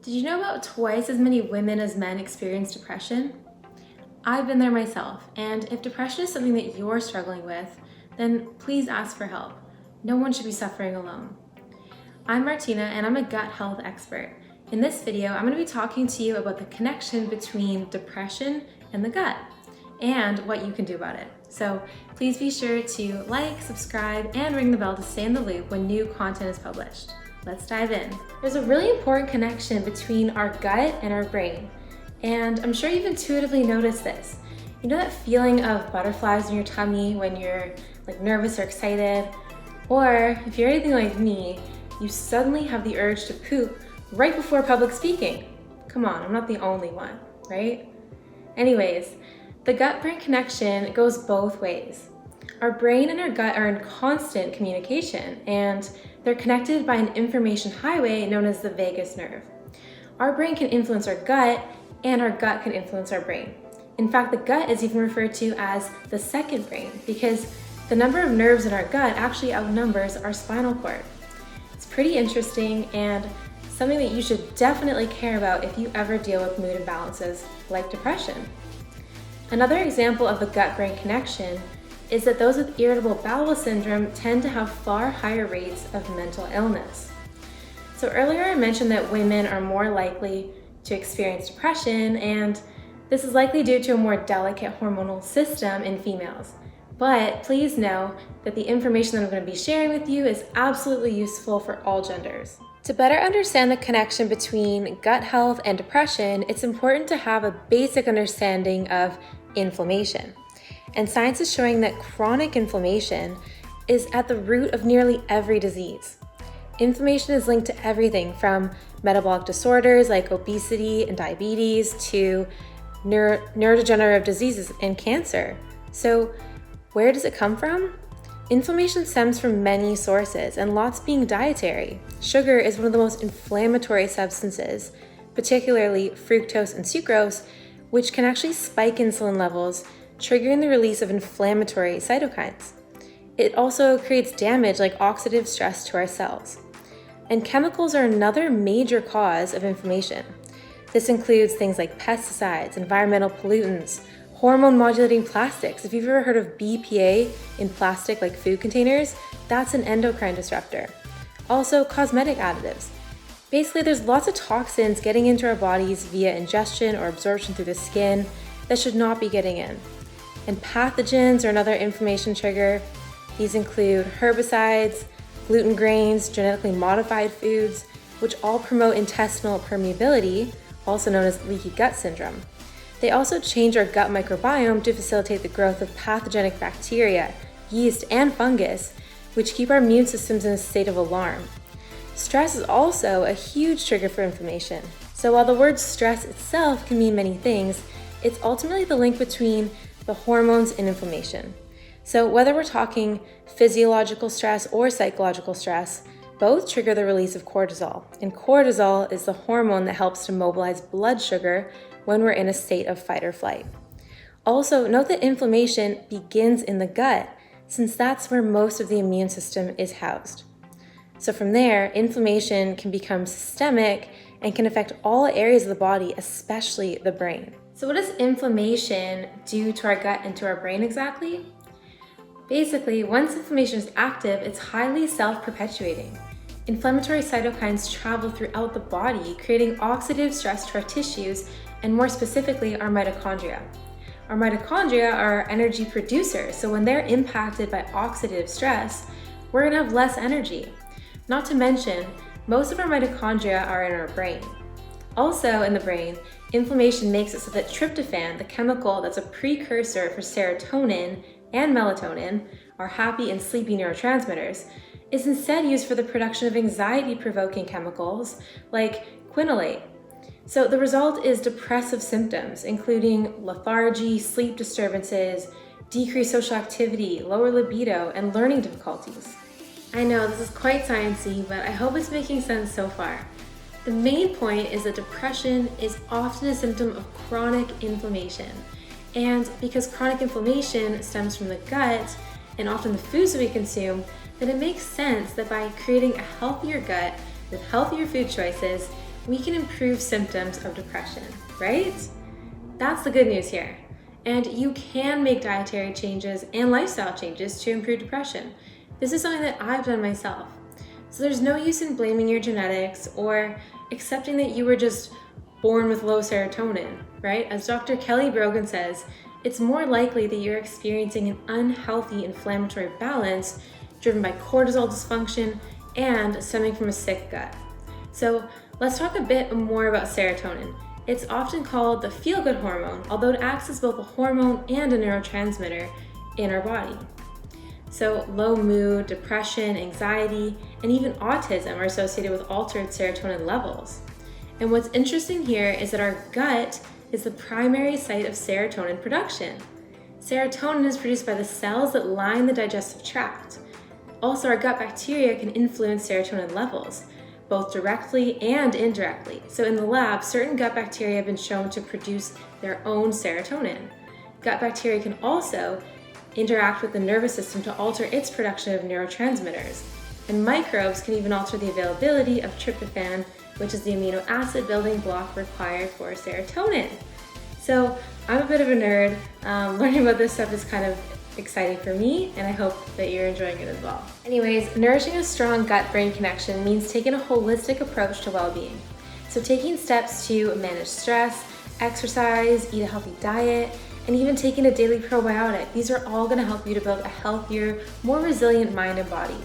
Did you know about twice as many women as men experience depression? I've been there myself, and if depression is something that you're struggling with, then please ask for help. No one should be suffering alone. I'm Martina, and I'm a gut health expert. In this video, I'm going to be talking to you about the connection between depression and the gut, and what you can do about it. So please be sure to like, subscribe, and ring the bell to stay in the loop when new content is published. Let's dive in. There's a really important connection between our gut and our brain, and I'm sure you've intuitively noticed this. You know that feeling of butterflies in your tummy when you're nervous or excited? Or if you're anything like me, you suddenly have the urge to poop right before public speaking. Come on, I'm not the only one, right? Anyways, the gut-brain connection goes both ways. Our brain and our gut are in constant communication, and they're connected by an information highway known as the vagus nerve. Our brain can influence our gut, and our gut can influence our brain. In fact, the gut is even referred to as the second brain because the number of nerves in our gut actually outnumbers our spinal cord. It's pretty interesting and something that you should definitely care about if you ever deal with mood imbalances like depression. Another example of the gut-brain connection is that those with irritable bowel syndrome tend to have far higher rates of mental illness. So earlier I mentioned that women are more likely to experience depression, and this is likely due to a more delicate hormonal system in females. But please know that the information that I'm going to be sharing with you is absolutely useful for all genders. To better understand the connection between gut health and depression, it's important to have a basic understanding of inflammation. And science is showing that chronic inflammation is at the root of nearly every disease. Inflammation is linked to everything from metabolic disorders like obesity and diabetes to neurodegenerative diseases and cancer. So where does it come from? Inflammation stems from many sources, and lots being dietary. Sugar is one of the most inflammatory substances, particularly fructose and sucrose, which can actually spike insulin levels, triggering the release of inflammatory cytokines. It also creates damage like oxidative stress to our cells. And chemicals are another major cause of inflammation. This includes things like pesticides, environmental pollutants, hormone-modulating plastics. If you've ever heard of BPA in plastic like food containers, that's an endocrine disruptor. Also, cosmetic additives. Basically, there's lots of toxins getting into our bodies via ingestion or absorption through the skin that should not be getting in. And pathogens are another inflammation trigger. These include herbicides, gluten grains, genetically modified foods, which all promote intestinal permeability, also known as leaky gut syndrome. They also change our gut microbiome to facilitate the growth of pathogenic bacteria, yeast, and fungus, which keep our immune systems in a state of alarm. Stress is also a huge trigger for inflammation. So while the word stress itself can mean many things, it's ultimately the link between the hormones and inflammation. So whether we're talking physiological stress or psychological stress, both trigger the release of cortisol. And cortisol is the hormone that helps to mobilize blood sugar when we're in a state of fight or flight. Also, note that inflammation begins in the gut, since that's where most of the immune system is housed. So from there, inflammation can become systemic and can affect all areas of the body, especially the brain. So what does inflammation do to our gut and to our brain exactly? Basically, once inflammation is active, it's highly self-perpetuating. Inflammatory cytokines travel throughout the body, creating oxidative stress to our tissues, and more specifically, our mitochondria. Our mitochondria are energy producers, so when they're impacted by oxidative stress, we're gonna have less energy. Not to mention, most of our mitochondria are in our brain. Also in the brain, inflammation makes it so that tryptophan, the chemical that's a precursor for serotonin and melatonin, our happy and sleepy neurotransmitters, is instead used for the production of anxiety-provoking chemicals like quinolate. So the result is depressive symptoms, including lethargy, sleep disturbances, decreased social activity, lower libido, and learning difficulties. I know this is quite sciencey, but I hope it's making sense so far. The main point is that depression is often a symptom of chronic inflammation. And because chronic inflammation stems from the gut and often the foods that we consume, then it makes sense that by creating a healthier gut with healthier food choices, we can improve symptoms of depression, right? That's the good news here. And you can make dietary changes and lifestyle changes to improve depression. This is something that I've done myself. So there's no use in blaming your genetics or accepting that you were just born with low serotonin, right? As Dr. Kelly Brogan says, it's more likely that you're experiencing an unhealthy inflammatory balance driven by cortisol dysfunction and stemming from a sick gut. So let's talk a bit more about serotonin. It's often called the feel-good hormone, although it acts as both a hormone and a neurotransmitter in our body. So low mood, depression, anxiety, and even autism are associated with altered serotonin levels. And what's interesting here is that our gut is the primary site of serotonin production. Serotonin is produced by the cells that line the digestive tract. Also, our gut bacteria can influence serotonin levels, both directly and indirectly. So in the lab, certain gut bacteria have been shown to produce their own serotonin. Gut bacteria can also interact with the nervous system to alter its production of neurotransmitters. And microbes can even alter the availability of tryptophan, which is the amino acid building block required for serotonin. So I'm a bit of a nerd. Learning about this stuff is kind of exciting for me, and I hope that you're enjoying it as well. Anyways, nourishing a strong gut-brain connection means taking a holistic approach to well-being. So taking steps to manage stress, exercise, eat a healthy diet, and even taking a daily probiotic. These are all gonna help you to build a healthier, more resilient mind and body.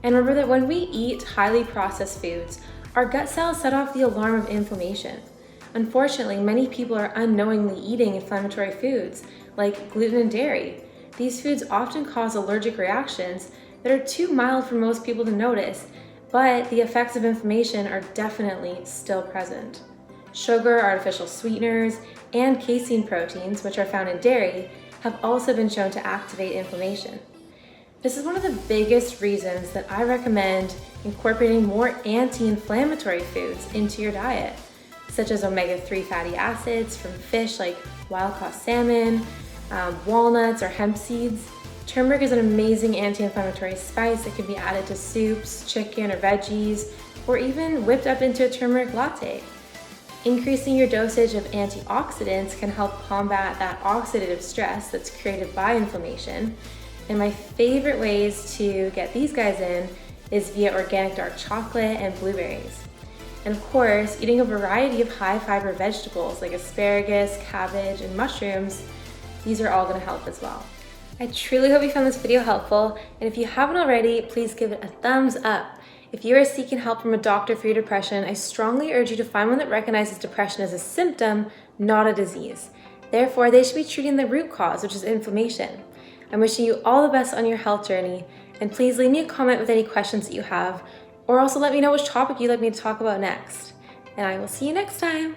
And remember that when we eat highly processed foods, our gut cells set off the alarm of inflammation. Unfortunately, many people are unknowingly eating inflammatory foods like gluten and dairy. These foods often cause allergic reactions that are too mild for most people to notice, but the effects of inflammation are definitely still present. Sugar, artificial sweeteners, and casein proteins, which are found in dairy, have also been shown to activate inflammation. This is one of the biggest reasons that I recommend incorporating more anti-inflammatory foods into your diet, such as omega-3 fatty acids from fish like wild-caught salmon, walnuts, or hemp seeds. Turmeric is an amazing anti-inflammatory spice that can be added to soups, chicken, or veggies, or even whipped up into a turmeric latte. Increasing your dosage of antioxidants can help combat that oxidative stress that's created by inflammation. And my favorite ways to get these guys in is via organic dark chocolate and blueberries. And of course, eating a variety of high fiber vegetables like asparagus, cabbage, and mushrooms, these are all gonna help as well. I truly hope you found this video helpful, and if you haven't already, please give it a thumbs up. If you are seeking help from a doctor for your depression, I strongly urge you to find one that recognizes depression as a symptom, not a disease. Therefore, they should be treating the root cause, which is inflammation. I'm wishing you all the best on your health journey, and please leave me a comment with any questions that you have, or also let me know which topic you'd like me to talk about next. And I will see you next time.